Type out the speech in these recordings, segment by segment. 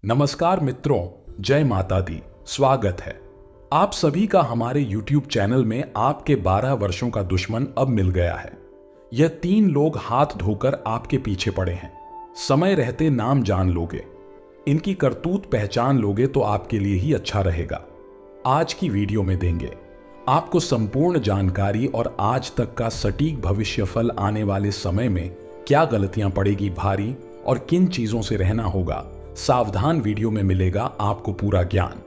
नमस्कार मित्रों, जय माता दी। स्वागत है आप सभी का हमारे YouTube चैनल में। आपके 12 वर्षों का दुश्मन अब मिल गया है। यह 3 लोग हाथ धोकर आपके पीछे पड़े हैं। समय रहते नाम जान लोगे, इनकी करतूत पहचान लोगे तो आपके लिए ही अच्छा रहेगा। आज की वीडियो में देंगे आपको संपूर्ण जानकारी और आज तक का सटीक भविष्यफल। आने वाले समय में क्या गलतियां पड़ेगी भारी और किन चीजों से रहना होगा, सावधान वीडियो में मिलेगा आपको पूरा ज्ञान।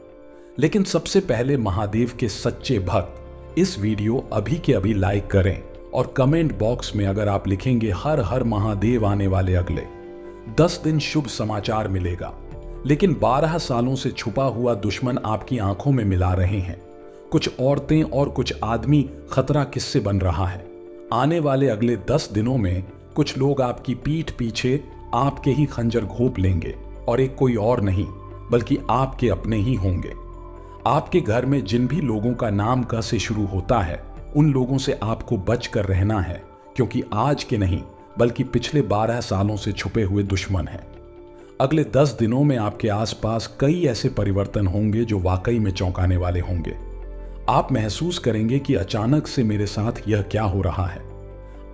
लेकिन सबसे पहले महादेव के सच्चे भक्त इस वीडियो अभी के अभी लाइक करें और कमेंट बॉक्स में अगर आप लिखेंगे हर हर महादेव, आने वाले अगले 10 दिन शुभ समाचार मिलेगा। लेकिन 12 सालों से छुपा हुआ दुश्मन आपकी आंखों में मिला रहे हैं। कुछ औरतें और कुछ आदमी खतरा किससे बन रहा है। आने वाले अगले 10 दिनों में कुछ लोग आपकी पीठ पीछे आपके ही खंजर घोंप लेंगे और एक कोई और नहीं बल्कि आपके अपने ही होंगे। आपके घर में जिन भी लोगों का नाम क से शुरू होता है उन लोगों से आपको बच कर रहना है, क्योंकि आज के नहीं बल्कि पिछले 12 सालों से छुपे हुए दुश्मन हैं। अगले 10 दिनों में आपके आसपास कई ऐसे परिवर्तन होंगे जो वाकई में चौंकाने वाले होंगे। आप महसूस करेंगे कि अचानक से मेरे साथ यह क्या हो रहा है।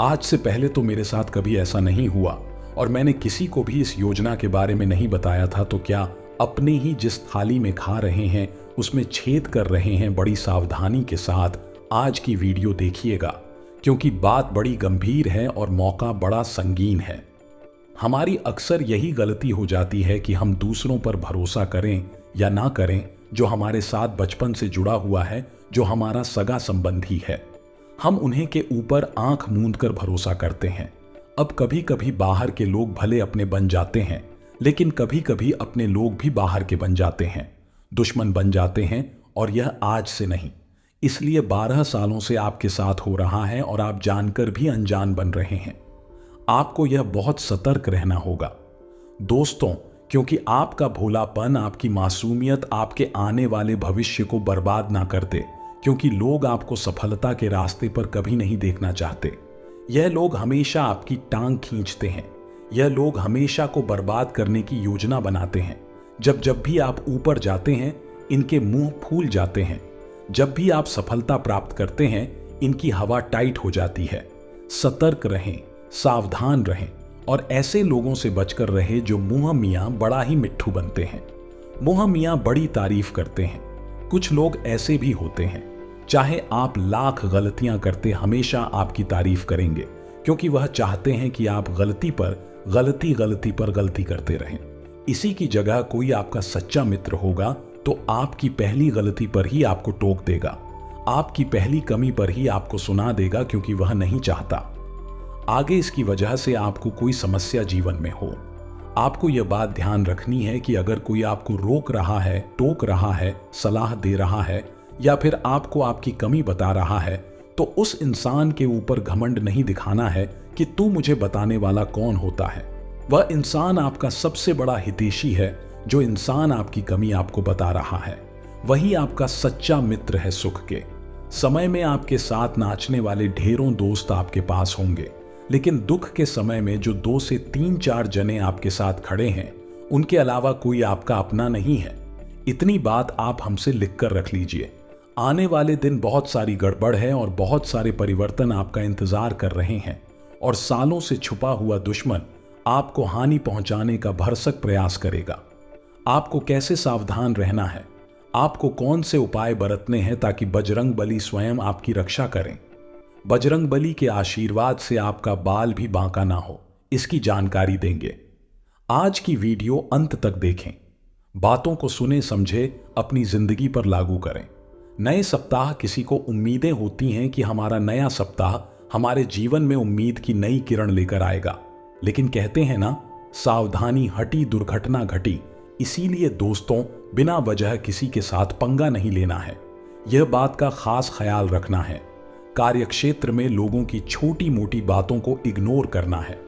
आज से पहले तो मेरे साथ कभी ऐसा नहीं हुआ और मैंने किसी को भी इस योजना के बारे में नहीं बताया था। तो क्या अपने ही जिस थाली में खा रहे हैं उसमें छेद कर रहे हैं। बड़ी सावधानी के साथ आज की वीडियो देखिएगा, क्योंकि बात बड़ी गंभीर है और मौका बड़ा संगीन है। हमारी अक्सर यही गलती हो जाती है कि हम दूसरों पर भरोसा करें या ना करें जो हमारे साथ बचपन से जुड़ा हुआ है, जो हमारा सगा संबंधी है। हम उन्हें के ऊपर आंख मूंद कर भरोसा करते हैं। अब कभी कभी बाहर के लोग भले अपने बन जाते हैं, लेकिन कभी कभी अपने लोग भी बाहर के बन जाते हैं, दुश्मन बन जाते हैं। और यह आज से नहीं, इसलिए 12 सालों से आपके साथ हो रहा है और आप जानकर भी अनजान बन रहे हैं। आपको यह बहुत सतर्क रहना होगा दोस्तों, क्योंकि आपका भोलापन, आपकी मासूमियत आपके आने वाले भविष्य को बर्बाद ना कर दे। क्योंकि लोग आपको सफलता के रास्ते पर कभी नहीं देखना चाहते। यह लोग हमेशा आपकी टांग खींचते हैं। यह लोग हमेशा को बर्बाद करने की योजना बनाते हैं। जब जब भी आप ऊपर जाते हैं इनके मुंह फूल जाते हैं। जब भी आप सफलता प्राप्त करते हैं इनकी हवा टाइट हो जाती है। सतर्क रहें, सावधान रहें और ऐसे लोगों से बचकर रहे जो मुंह मियां बड़ा ही मिट्ठू बनते हैं। मुंह मियां बड़ी तारीफ करते हैं। कुछ लोग ऐसे भी होते हैं, चाहे आप लाख गलतियां करते हमेशा आपकी तारीफ करेंगे, क्योंकि वह चाहते हैं कि आप गलती पर गलती करते रहें। इसी की जगह कोई आपका सच्चा मित्र होगा तो आपकी पहली गलती पर ही आपको टोक देगा, आपकी पहली कमी पर ही आपको सुना देगा, क्योंकि वह नहीं चाहता आगे इसकी वजह से आपको कोई समस्या जीवन में हो। आपको यह बात ध्यान रखनी है कि अगर कोई आपको रोक रहा है, टोक रहा है, सलाह दे रहा है या फिर आपको आपकी कमी बता रहा है, तो उस इंसान के ऊपर घमंड नहीं दिखाना है कि तू मुझे बताने वाला कौन होता है। वह इंसान आपका सबसे बड़ा हितैषी है। जो इंसान आपकी कमी आपको बता रहा है वही आपका सच्चा मित्र है। सुख के समय में आपके साथ नाचने वाले ढेरों दोस्त आपके पास होंगे, लेकिन दुख के समय में जो 2 से 3-4 जने आपके साथ खड़े हैं उनके अलावा कोई आपका अपना नहीं है। इतनी बात आप हमसे लिख कर रख लीजिए। आने वाले दिन बहुत सारी गड़बड़ है और बहुत सारे परिवर्तन आपका इंतजार कर रहे हैं। और सालों से छुपा हुआ दुश्मन आपको हानि पहुंचाने का भरसक प्रयास करेगा। आपको कैसे सावधान रहना है, आपको कौन से उपाय बरतने हैं ताकि बजरंग बली स्वयं आपकी रक्षा करें। बजरंग बली के आशीर्वाद से आपका बाल भी बांका ना हो, इसकी जानकारी देंगे। आज की वीडियो अंत तक देखें, बातों को सुने समझे, अपनी जिंदगी पर लागू करें। नए सप्ताह किसी को उम्मीदें होती हैं कि हमारा नया सप्ताह हमारे जीवन में उम्मीद की नई किरण लेकर आएगा, लेकिन कहते हैं ना, सावधानी हटी दुर्घटना घटी। इसीलिए दोस्तों, बिना वजह किसी के साथ पंगा नहीं लेना है। यह बात का खास ख्याल रखना है। कार्यक्षेत्र में लोगों की छोटी मोटी बातों को इग्नोर करना है,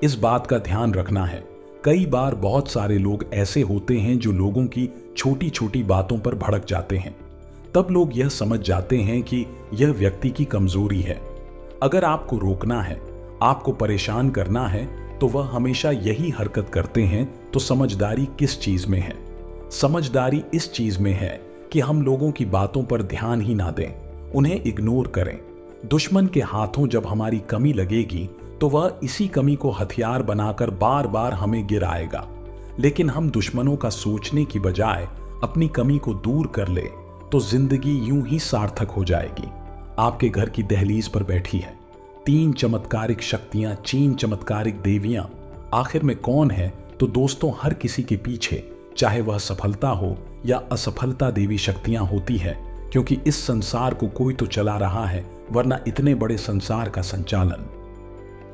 इस बात का ध्यान रखना है। कई बार बहुत सारे लोग ऐसे होते हैं जो लोगों की छोटी छोटी बातों पर भड़क जाते हैं। तब लोग यह समझ जाते हैं कि यह व्यक्ति की कमजोरी है। अगर आपको रोकना है, आपको परेशान करना है, तो वह हमेशा यही हरकत करते हैं। तो समझदारी किस चीज में है? समझदारी इस चीज में है कि हम लोगों की बातों पर ध्यान ही ना दें, उन्हें इग्नोर करें। दुश्मन के हाथों जब हमारी कमी लगेगी तो वह इसी कमी को हथियार बनाकर बार बार हमें गिराएगा। लेकिन हम दुश्मनों का सोचने की बजाय अपनी कमी को दूर कर ले तो जिंदगी यूं ही सार्थक हो जाएगी। आपके घर की दहलीज पर बैठी है 3 चमत्कारिक शक्तियां, 3 चमत्कारिक देवियां। आखिर में कौन है? तो दोस्तों, हर किसी के पीछे, चाहे वह सफलता हो या असफलता, देवी शक्तियां होती है, क्योंकि इस संसार को कोई तो चला रहा है, वरना इतने बड़े संसार का संचालन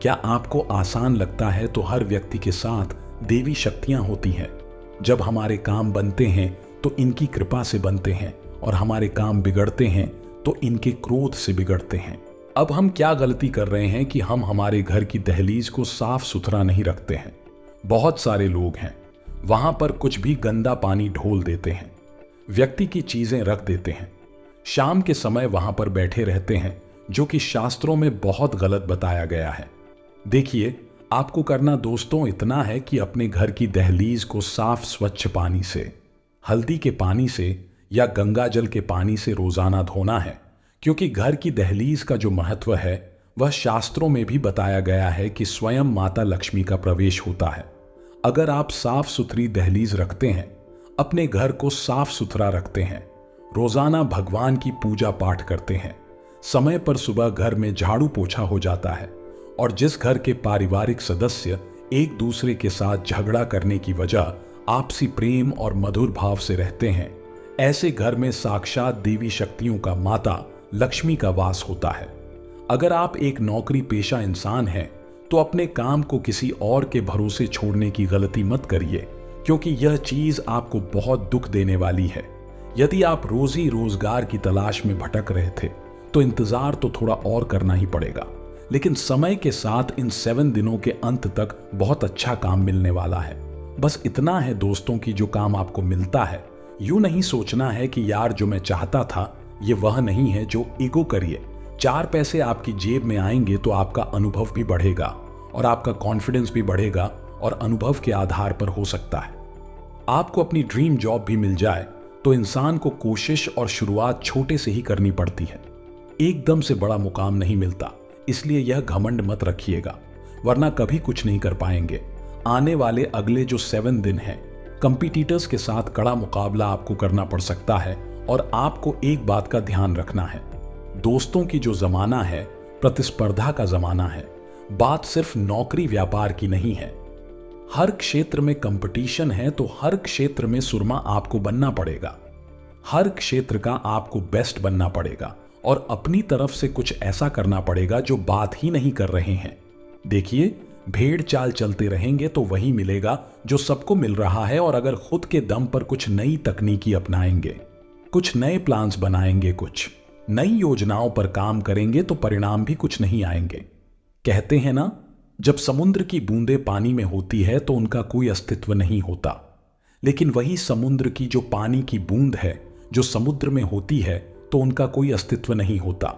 क्या आपको आसान लगता है? तो हर व्यक्ति के साथ देवी शक्तियां होती हैं। जब हमारे काम बनते हैं तो इनकी कृपा से बनते हैं, और हमारे काम बिगड़ते हैं तो इनके क्रोध से बिगड़ते हैं। अब हम क्या गलती कर रहे हैं कि हम हमारे घर की दहलीज को साफ सुथरा नहीं रखते हैं। बहुत सारे लोग हैं, वहां पर कुछ भी गंदा पानी ढोल देते हैं, व्यक्ति की चीजें रख देते हैं, शाम के समय वहां पर बैठे रहते हैं, जो कि शास्त्रों में बहुत गलत बताया गया है। देखिए, आपको करना दोस्तों इतना है कि अपने घर की दहलीज को साफ स्वच्छ पानी से, हल्दी के पानी से या गंगा जल के पानी से रोजाना धोना है, क्योंकि घर की दहलीज का जो महत्व है वह शास्त्रों में भी बताया गया है कि स्वयं माता लक्ष्मी का प्रवेश होता है। अगर आप साफ सुथरी दहलीज रखते हैं, अपने घर को साफ सुथरा रखते हैं, रोजाना भगवान की पूजा पाठ करते हैं, समय पर सुबह घर में झाड़ू पोछा हो जाता है, और जिस घर के पारिवारिक सदस्य एक दूसरे के साथ झगड़ा करने की वजह आपसी प्रेम और मधुर भाव से रहते हैं, ऐसे घर में साक्षात देवी शक्तियों का, माता लक्ष्मी का वास होता है। अगर आप एक नौकरी पेशा इंसान हैं तो अपने काम को किसी और के भरोसे छोड़ने की गलती मत करिए, क्योंकि यह चीज आपको बहुत दुख देने वाली है। यदि आप रोजी रोजगार की तलाश में भटक रहे थे तो इंतजार तो थोड़ा और करना ही पड़ेगा, लेकिन समय के साथ इन 7 दिनों के अंत तक बहुत अच्छा काम मिलने वाला है। बस इतना है दोस्तों कि जो काम आपको मिलता है, यूं नहीं सोचना है कि यार जो मैं चाहता था ये वह नहीं है, जो ईगो करिए। 4 पैसे आपकी जेब में आएंगे तो आपका अनुभव भी बढ़ेगा और आपका कॉन्फिडेंस भी बढ़ेगा, और अनुभव के आधार पर हो सकता है आपको अपनी ड्रीम जॉब भी मिल जाए। तो इंसान को कोशिश और शुरुआत छोटे से ही करनी पड़ती है, एकदम से बड़ा मुकाम नहीं मिलता। इसलिए यह घमंड मत रखिएगा, वरना कभी कुछ नहीं कर पाएंगे। आने वाले अगले जो 7 दिन हैं, कंपटीटर्स के साथ कड़ा मुकाबला आपको करना पड़ सकता है, और आपको एक बात का ध्यान रखना है दोस्तों की जो जमाना है, प्रतिस्पर्धा का जमाना है। बात सिर्फ नौकरी व्यापार की नहीं है, हर क्षेत्र में कंपटीशन है, तो हर क्षेत्र में सुरमा आपको बनना पड़ेगा, हर क्षेत्र का आपको बेस्ट बनना पड़ेगा, और अपनी तरफ से कुछ ऐसा करना पड़ेगा जो बात ही नहीं कर रहे हैं। देखिए, भेड़ चाल चलते रहेंगे तो वही मिलेगा जो सबको मिल रहा है, और अगर खुद के दम पर कुछ नई तकनीकी अपनाएंगे, कुछ नए प्लान्स बनाएंगे, कुछ नई योजनाओं पर काम करेंगे तो परिणाम भी कुछ नहीं आएंगे। कहते हैं ना, जब समुद्र की बूंदें पानी में होती है तो उनका कोई अस्तित्व नहीं होता, लेकिन वही समुद्र की जो पानी की बूंद है जो समुद्र में होती है तो उनका कोई अस्तित्व नहीं होता।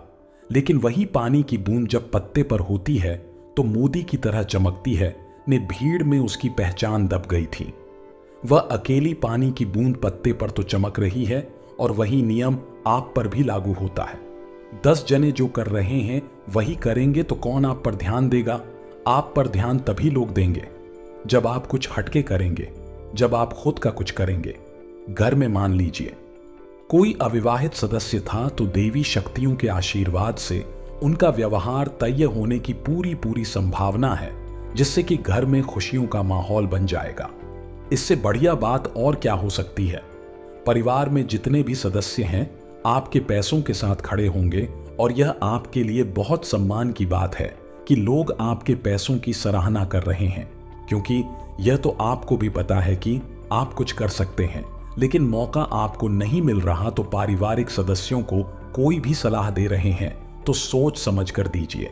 लेकिन वही पानी की बूंद जब पत्ते पर होती है तो मोती की तरह चमकती है, ने भीड़ में उसकी पहचान दब गई थी। वह अकेली पानी की बूंद पत्ते पर तो चमक रही है, और वही नियम आप पर भी लागू होता है। 10 जने जो कर रहे हैं वही करेंगे तो कौन आप पर ध्यान देगा? आप पर ध्यान तभी लोग देंगे जब आप कुछ हटके करेंगे, जब आप खुद का कुछ करेंगे। घर में मान लीजिए कोई अविवाहित सदस्य था, तो देवी शक्तियों के आशीर्वाद से उनका व्यवहार तय होने की पूरी संभावना है, जिससे कि घर में खुशियों का माहौल बन जाएगा। इससे बढ़िया बात और क्या हो सकती है? परिवार में जितने भी सदस्य हैं आपके पैसों के साथ खड़े होंगे, और यह आपके लिए बहुत सम्मान की बात है कि लोग आपके पैसों की सराहना कर रहे हैं, क्योंकि यह तो आपको भी पता है कि आप कुछ कर सकते हैं, लेकिन मौका आपको नहीं मिल रहा। तो पारिवारिक सदस्यों को कोई भी सलाह दे रहे हैं तो सोच समझ कर दीजिए।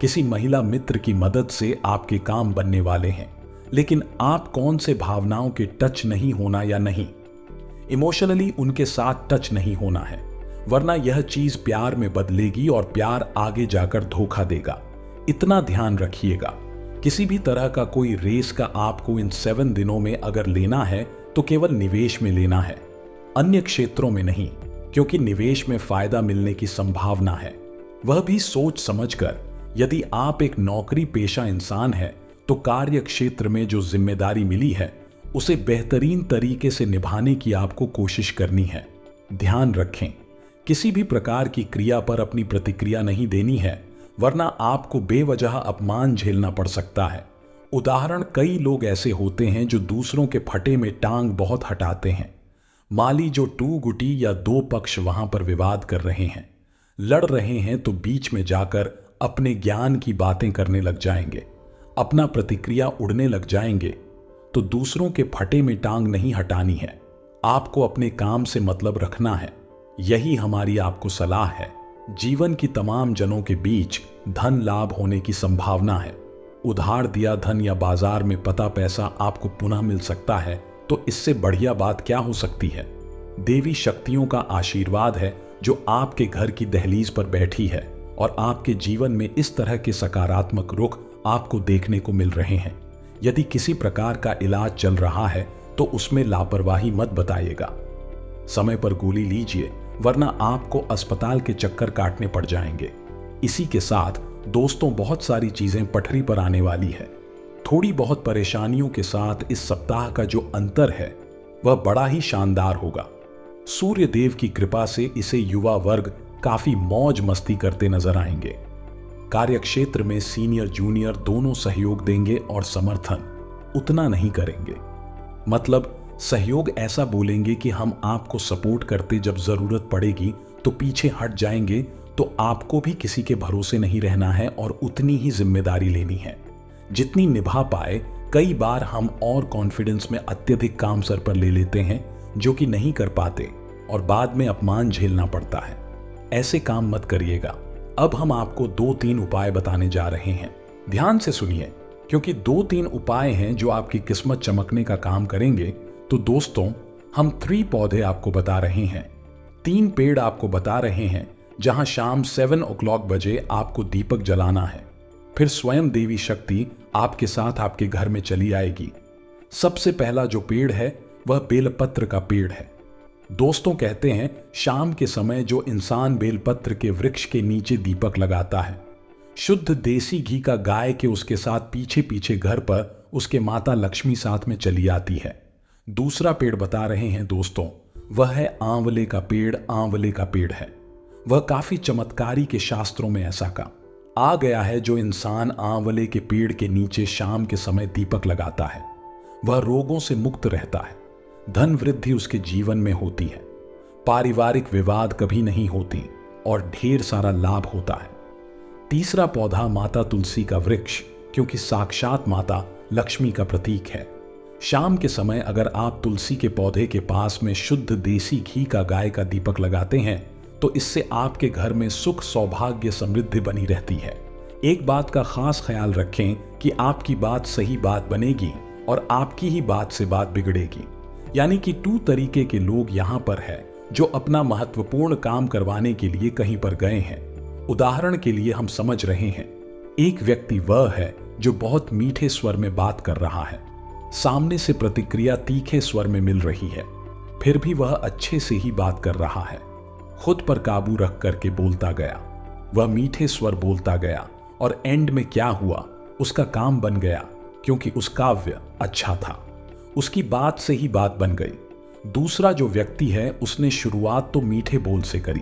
किसी महिला मित्र की मदद से आपके काम बनने वाले हैं, लेकिन आप कौन से भावनाओं के टच नहीं होना या नहीं, इमोशनली उनके साथ टच नहीं होना है, वरना यह चीज प्यार में बदलेगी और प्यार आगे जाकर धोखा देगा। इतना ध्यान रखिएगा। किसी भी तरह का कोई रेस का आपको इन 7 दिनों में अगर लेना है तो केवल निवेश में लेना है, अन्य क्षेत्रों में नहीं, क्योंकि निवेश में फायदा मिलने की संभावना है, वह भी सोच समझकर। यदि आप एक नौकरी पेशा इंसान हैं, तो कार्य क्षेत्र में जो जिम्मेदारी मिली है उसे बेहतरीन तरीके से निभाने की आपको कोशिश करनी है। ध्यान रखें, किसी भी प्रकार की क्रिया पर अपनी प्रतिक्रिया नहीं देनी है, वरना आपको बेवजह अपमान झेलना पड़ सकता है। उदाहरण, कई लोग ऐसे होते हैं जो दूसरों के फटे में टांग बहुत हटाते हैं। माली जो टू गुटी या दो पक्ष वहां पर विवाद कर रहे हैं, लड़ रहे हैं, तो बीच में जाकर अपने ज्ञान की बातें करने लग जाएंगे, अपना प्रतिक्रिया उड़ने लग जाएंगे। तो दूसरों के फटे में टांग नहीं हटानी है, आपको अपने काम से मतलब रखना है। यही हमारी आपको सलाह है। जीवन की तमाम जनों के बीच धन लाभ होने की संभावना है। उधार दिया धन या बाजार में पता पैसा आपको पुनः मिल सकता है, तो इससे बढ़िया बात क्या हो सकती है। देवी शक्तियों का आशीर्वाद है जो आपके घर की दहलीज पर बैठी है, और आपके जीवन में इस तरह के सकारात्मक रुख आपको देखने को मिल रहे हैं। यदि किसी प्रकार का इलाज चल रहा है तो उसमें लापरवाही मत बताइएगा। समय पर गोली लीजिए, वरना आपको अस्पताल के चक्कर काटने पड़ जाएंगे। इसी के साथ दोस्तों, बहुत सारी चीजें पटरी पर आने वाली है। थोड़ी बहुत परेशानियों के साथ इस सप्ताह का जो अंतर है वह बड़ा ही शानदार होगा। सूर्य देव की कृपा से इसे युवा वर्ग काफी मौज मस्ती करते नजर आएंगे। कार्यक्षेत्र में सीनियर जूनियर दोनों सहयोग देंगे और समर्थन उतना नहीं करेंगे। मतलब सहयोग ऐसा बोलेंगे कि हम आपको सपोर्ट करते, जब जरूरत पड़ेगी तो पीछे हट जाएंगे। तो आपको भी किसी के भरोसे नहीं रहना है और उतनी ही जिम्मेदारी लेनी है जितनी निभा पाए। कई बार हम और कॉन्फिडेंस में अत्यधिक काम सर पर ले लेते हैं, जो कि नहीं कर पाते और बाद में अपमान झेलना पड़ता है। ऐसे काम मत करिएगा। अब हम आपको 2-3 उपाय बताने जा रहे हैं। ध्यान से सुनिए, क्योंकि 2-3 उपाय हैं जो आपकी किस्मत चमकने का काम करेंगे। तो दोस्तों, हम 3 पौधे आपको बता रहे हैं, 3 पेड़ आपको बता रहे हैं, जहां शाम 7 o'clock बजे आपको दीपक जलाना है। फिर स्वयं देवी शक्ति आपके साथ आपके घर में चली आएगी। सबसे पहला जो पेड़ है वह बेलपत्र का पेड़ है। दोस्तों, कहते हैं शाम के समय जो इंसान बेलपत्र के वृक्ष के नीचे दीपक लगाता है, शुद्ध देसी घी का गाय के उसके साथ पीछे पीछे घर पर उसके माता लक्ष्मी साथ में चली आती है। दूसरा पेड़ बता रहे हैं दोस्तों, वह है आंवले का पेड़। आंवले का पेड़ है वह काफी चमत्कारी के शास्त्रों में ऐसा का आ गया है। जो इंसान आंवले के पेड़ के नीचे शाम के समय दीपक लगाता है, वह रोगों से मुक्त रहता है, धन वृद्धि उसके जीवन में होती है, पारिवारिक विवाद कभी नहीं होती और ढेर सारा लाभ होता है। तीसरा पौधा माता तुलसी का वृक्ष, क्योंकि साक्षात माता लक्ष्मी का प्रतीक है। शाम के समय अगर आप तुलसी के पौधे के पास में शुद्ध देसी घी का गाय का दीपक लगाते हैं, तो इससे आपके घर में सुख सौभाग्य समृद्धि बनी रहती है। एक बात का खास ख्याल रखें कि आपकी बात सही बात बनेगी और आपकी ही बात से बात बिगड़ेगी। यानी कि 2 तरीके के लोग यहाँ पर है जो अपना महत्वपूर्ण काम करवाने के लिए कहीं पर गए हैं। उदाहरण के लिए हम समझ रहे हैं, एक व्यक्ति वह है जो बहुत मीठे स्वर में बात कर रहा है, सामने से प्रतिक्रिया तीखे स्वर में मिल रही है, फिर भी वह अच्छे से ही बात कर रहा है। खुद पर काबू रख करके बोलता गया, वह मीठे स्वर बोलता गया और एंड में क्या हुआ, उसका काम बन गया, क्योंकि उस काव्य अच्छा था, उसकी बात से ही बात बन गई। दूसरा जो व्यक्ति है उसने शुरुआत तो मीठे बोल से करी,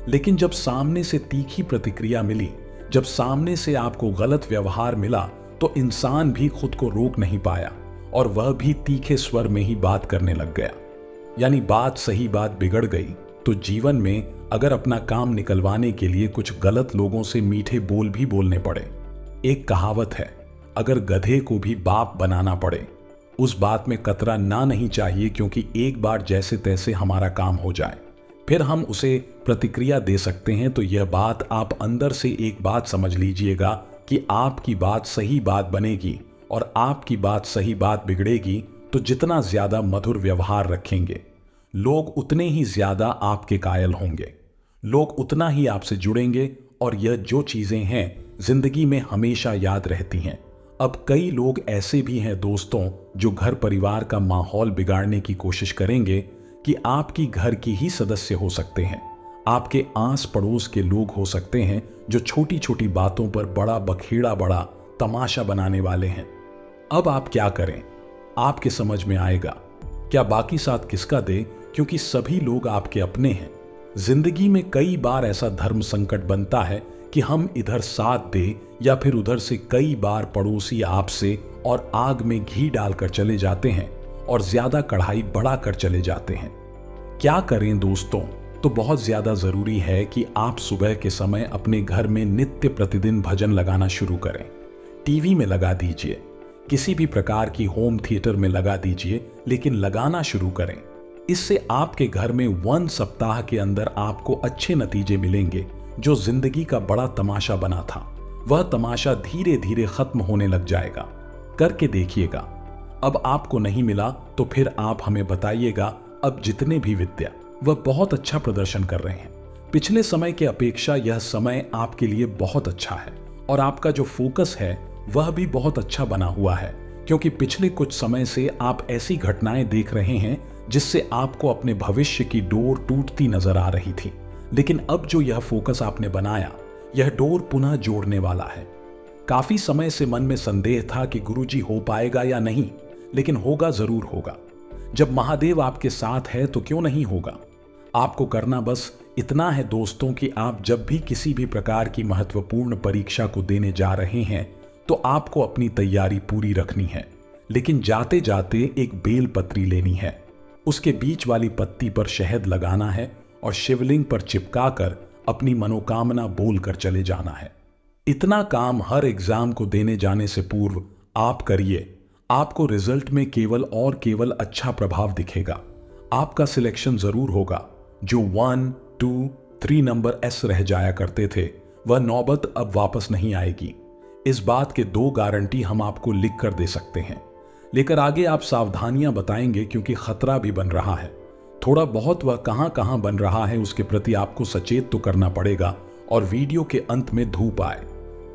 लेकिन जब सामने से तीखी प्रतिक्रिया मिली, जब सामने से आपको गलत व्यवहार मिला, तो इंसान भी खुद को रोक नहीं पाया और वह भी तीखे स्वर में ही बात करने लग गया। यानी बात सही बात बिगड़ गई। तो जीवन में अगर अपना काम निकलवाने के लिए कुछ गलत लोगों से मीठे बोल भी बोलने पड़े, एक कहावत है, अगर गधे को भी बाप बनाना पड़े, उस बात में कतरा ना नहीं चाहिए, क्योंकि एक बार जैसे तैसे हमारा काम हो जाए, फिर हम उसे प्रतिक्रिया दे सकते हैं। तो यह बात आप अंदर से एक बात समझ लीजिएगा कि आपकी बात सही बात बनेगी और आपकी बात सही बात बिगड़ेगी। तो जितना ज्यादा मधुर व्यवहार रखेंगे, लोग उतने ही ज्यादा आपके कायल होंगे, लोग उतना ही आपसे जुड़ेंगे और यह जो चीजें हैं जिंदगी में हमेशा याद रहती हैं। अब कई लोग ऐसे भी हैं दोस्तों जो घर परिवार का माहौल बिगाड़ने की कोशिश करेंगे कि आपकी घर की ही सदस्य हो सकते हैं, आपके आस पड़ोस के लोग हो सकते हैं जो छोटी छोटी बातों पर बड़ा बखेड़ा बड़ा तमाशा बनाने वाले हैं। अब आप क्या करें? आपके समझ में आएगा। क्या बाकी साथ किसका दे, क्योंकि सभी लोग आपके अपने हैं। जिंदगी में कई बार ऐसा धर्म संकट बनता है कि हम इधर साथ दे या फिर उधर से कई बार पड़ोसी आपसे और आग में घी डालकर चले जाते हैं और ज्यादा कढ़ाई बढ़ाकर चले जाते हैं। क्या करें दोस्तों? तो बहुत ज्यादा जरूरी है कि आप सुबह के समय अपने घर में नित्य प्रतिदिन भजन लगाना शुरू करें। टीवी में लगा दीजिए, किसी भी प्रकार की होम थिएटर में लगा दीजिए, लेकिन लगाना शुरू करें। इससे आपके घर में 1 सप्ताह के अंदर आपको अच्छे नतीजे मिलेंगे। जो जिंदगी का बड़ा तमाशा बना था, वह तमाशा धीरे धीरे खत्म होने लग जाएगा। करके देखिएगा। अब आपको नहीं मिला तो फिर आप हमें बताइएगा। अब जितने भी विद्या, वह बहुत अच्छा प्रदर्शन कर रहे हैं। पिछले समय के अपेक्षा यह समय आपके लिए बहुत अच्छा है और आपका जो फोकस है वह भी बहुत अच्छा बना हुआ है, क्योंकि पिछले कुछ समय से आप ऐसी घटनाएं देख रहे हैं जिससे आपको अपने भविष्य की डोर टूटती नजर आ रही थी। लेकिन अब जो यह फोकस आपने बनाया, यह डोर पुनः जोड़ने वाला है। काफी समय से मन में संदेह था कि गुरुजी हो पाएगा या नहीं, लेकिन होगा जरूर होगा। जब महादेव आपके साथ है तो क्यों नहीं होगा। आपको करना बस इतना है दोस्तों कि आप जब भी किसी भी प्रकार की महत्वपूर्ण परीक्षा को देने जा रहे हैं तो आपको अपनी तैयारी पूरी रखनी है, लेकिन जाते जाते एक बेल पत्री लेनी है। उसके बीच वाली पत्ती पर शहद लगाना है और शिवलिंग पर चिपकाकर अपनी मनोकामना बोलकर चले जाना है। इतना काम हर एग्जाम को देने जाने से पूर्व आप करिए। आपको रिजल्ट में केवल और केवल अच्छा प्रभाव दिखेगा। आपका सिलेक्शन जरूर होगा। जो 1, 2, 3 नंबर एस रह जाया करते थे, वह नौबत अब वापस नहीं आएगी। इस बात के 2 गारंटी हम आपको लिख कर दे सकते हैं। लेकर आगे आप सावधानियां बताएंगे, क्योंकि खतरा भी बन रहा है। थोड़ा बहुत वह कहां कहां बन रहा है उसके प्रति आपको सचेत तो करना पड़ेगा। और वीडियो के अंत में धूप आए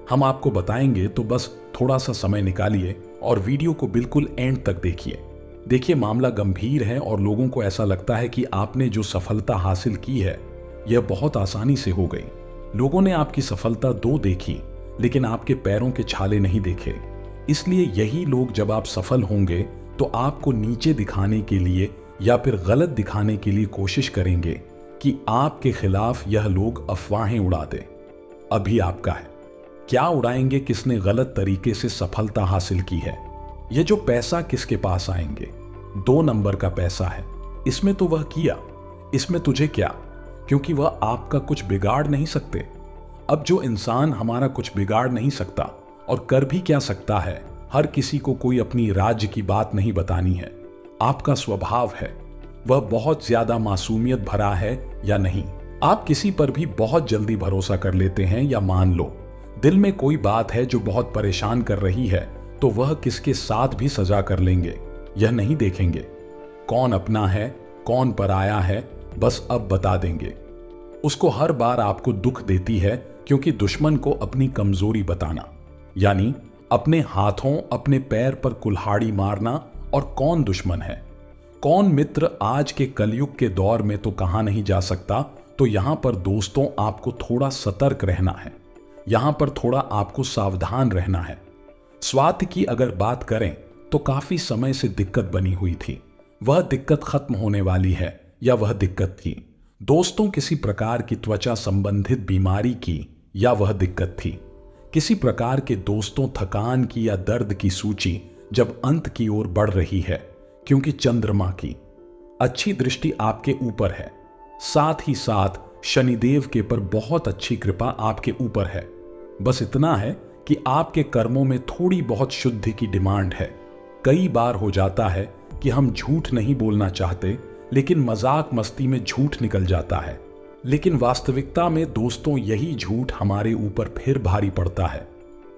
हम आपको बताएंगे, तो बस थोड़ा सा समय निकालिए और वीडियो को बिल्कुल एंड तक देखिए। मामला गंभीर है और लोगों को ऐसा लगता है कि आपने जो सफलता हासिल की है यह बहुत आसानी से हो गई। लोगों ने आपकी सफलता 2 देखी, लेकिन आपके पैरों के छाले नहीं देखे। इसलिए यही लोग जब आप सफल होंगे तो आपको नीचे दिखाने के लिए या फिर गलत दिखाने के लिए कोशिश करेंगे कि आपके खिलाफ यह लोग अफवाहें उड़ा दें। अभी आपका है, क्या उड़ाएंगे किसने गलत तरीके से सफलता हासिल की है। यह जो पैसा किसके पास आएंगे, 2 नंबर का पैसा है। इसमें तो वह किया, इसमें तुझे क्या, क्योंकि वह आपका कुछ बिगाड़ नहीं सकते। अब जो इंसान हमारा कुछ बिगाड़ नहीं सकता और कर भी क्या सकता है, हर किसी को कोई अपनी राज्य की बात नहीं बतानी है। आपका स्वभाव है वह बहुत ज्यादा मासूमियत भरा है या नहीं। आप किसी पर भी बहुत जल्दी भरोसा कर लेते हैं, या मान लो दिल में कोई बात है जो बहुत परेशान कर रही है, तो वह किसके साथ भी सजा कर लेंगे। यह नहीं देखेंगे कौन अपना है कौन पराया है, बस अब बता देंगे। उसको हर बार आपको दुख देती है, क्योंकि दुश्मन को अपनी कमजोरी बताना, यानी अपने हाथों अपने पैर पर कुल्हाड़ी मारना। और कौन दुश्मन है कौन मित्र आज के कलयुग के दौर में तो कहा नहीं जा सकता। तो यहां पर दोस्तों आपको थोड़ा सतर्क रहना है, यहां पर थोड़ा आपको सावधान रहना है। स्वास्थ्य की अगर बात करें तो काफी समय से दिक्कत बनी हुई थी, वह दिक्कत खत्म होने वाली है, या वह दिक्कत थी दोस्तों किसी प्रकार की त्वचा संबंधित बीमारी की, या वह दिक्कत थी किसी प्रकार के दोस्तों थकान की या दर्द की सूची जब अंत की ओर बढ़ रही है, क्योंकि चंद्रमा की अच्छी दृष्टि आपके ऊपर है, साथ ही साथ शनिदेव के पर बहुत अच्छी कृपा आपके ऊपर है। बस इतना है कि आपके कर्मों में थोड़ी बहुत शुद्धि की डिमांड है। कई बार हो जाता है कि हम झूठ नहीं बोलना चाहते, लेकिन मजाक मस्ती में झूठ निकल जाता है। लेकिन वास्तविकता में दोस्तों यही झूठ हमारे ऊपर फिर भारी पड़ता है।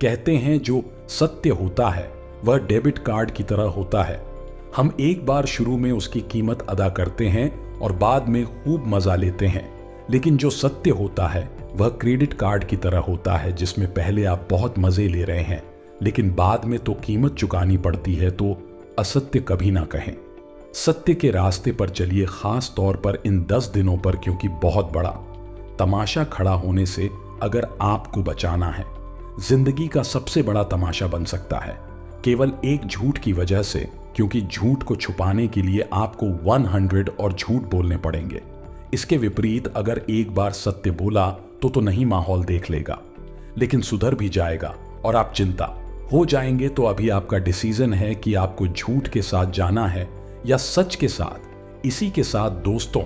कहते हैं जो सत्य होता है वह डेबिट कार्ड की तरह होता है। हम एक बार शुरू में उसकी कीमत अदा करते हैं और बाद में खूब मजा लेते हैं, लेकिन जो सत्य होता है वह क्रेडिट कार्ड की तरह होता है, जिसमें पहले आप बहुत मजे ले रहे हैं, लेकिन बाद में तो कीमत चुकानी पड़ती है, तो असत्य कभी ना कहें। सत्य के रास्ते पर चलिए, खास तौर पर इन 10 दिनों पर, क्योंकि बहुत बड़ा तमाशा खड़ा होने से अगर आपको बचाना है, जिंदगी का सबसे बड़ा तमाशा बन सकता है केवल एक झूठ की वजह से, क्योंकि झूठ को छुपाने के लिए आपको 100 और झूठ बोलने पड़ेंगे। इसके विपरीत अगर एक बार सत्य बोला तो नहीं माहौल देख लेगा, लेकिन सुधर भी जाएगा और आप चिंता हो जाएंगे। तो अभी आपका डिसीजन है कि आपको झूठ के साथ जाना है या सच के साथ। इसी के साथ दोस्तों,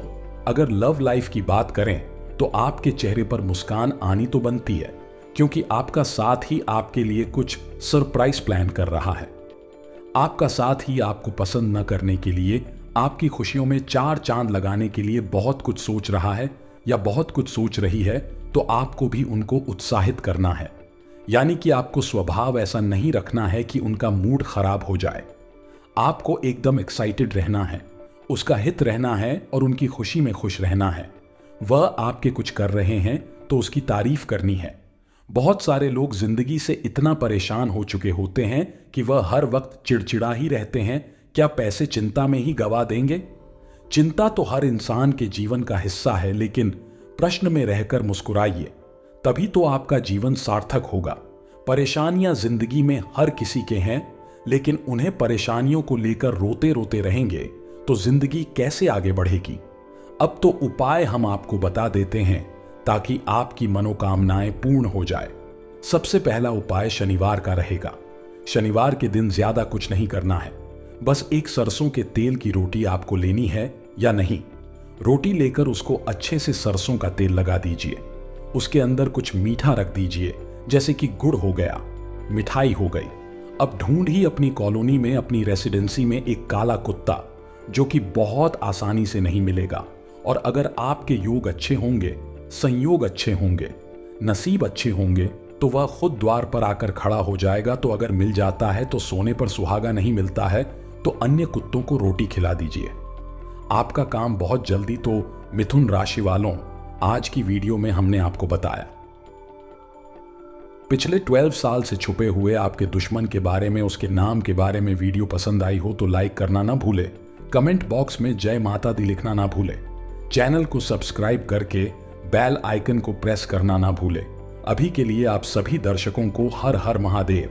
अगर लव लाइफ की बात करें तो आपके चेहरे पर मुस्कान आनी तो बनती है, क्योंकि आपका साथ ही आपके लिए कुछ सरप्राइज प्लान कर रहा है। आपका साथ ही आपको पसंद न करने के लिए, आपकी खुशियों में 4 चांद लगाने के लिए बहुत कुछ सोच रहा है या बहुत कुछ सोच रही है, तो आपको भी उनको उत्साहित करना है। यानी कि आपको स्वभाव ऐसा नहीं रखना है कि उनका मूड खराब हो जाए। आपको एकदम एक्साइटेड रहना है, उसका हित रहना है और उनकी खुशी में खुश रहना है। वह आपके कुछ कर रहे हैं तो उसकी तारीफ करनी है। बहुत सारे लोग जिंदगी से इतना परेशान हो चुके होते हैं कि वह हर वक्त चिड़चिड़ा ही रहते हैं। क्या पैसे चिंता में ही गवा देंगे? चिंता तो हर इंसान के जीवन का हिस्सा है, लेकिन प्रश्न में रहकर मुस्कुराइए, तभी तो आपका जीवन सार्थक होगा। परेशानियां जिंदगी में हर किसी के हैं, लेकिन उन्हें परेशानियों को लेकर रोते रोते रहेंगे तो जिंदगी कैसे आगे बढ़ेगी? अब तो उपाय हम आपको बता देते हैं ताकि आपकी मनोकामनाएं पूर्ण हो जाए। सबसे पहला उपाय शनिवार का रहेगा। शनिवार के दिन ज्यादा कुछ नहीं करना है, बस एक सरसों के तेल की रोटी आपको लेनी है या नहीं। रोटी लेकर उसको अच्छे से सरसों का तेल लगा दीजिए, उसके अंदर कुछ मीठा रख दीजिए, जैसे कि गुड़ हो गया, मिठाई हो गई। अब ढूंढ ही अपनी कॉलोनी में, अपनी रेसिडेंसी में एक काला कुत्ता, जो कि बहुत आसानी से नहीं मिलेगा। और अगर आपके योग अच्छे होंगे, संयोग अच्छे होंगे, नसीब अच्छे होंगे, तो वह खुद द्वार पर आकर खड़ा हो जाएगा। तो अगर मिल जाता है तो सोने पर सुहागा नहीं मिलता है, तो अन्य कुत्तों को रोटी खिला दीजिए। आपका काम बहुत जल्दी। तो मिथुन राशि वालों, आज की वीडियो में हमने आपको बताया पिछले 12 साल से छुपे हुए आपके दुश्मन के बारे में, उसके नाम के बारे में। वीडियो पसंद आई हो तो लाइक करना ना भूले, कमेंट बॉक्स में जय माता दी लिखना ना भूले, चैनल को सब्सक्राइब करके बेल आइकन को प्रेस करना ना भूले। अभी के लिए आप सभी दर्शकों को हर हर महादेव।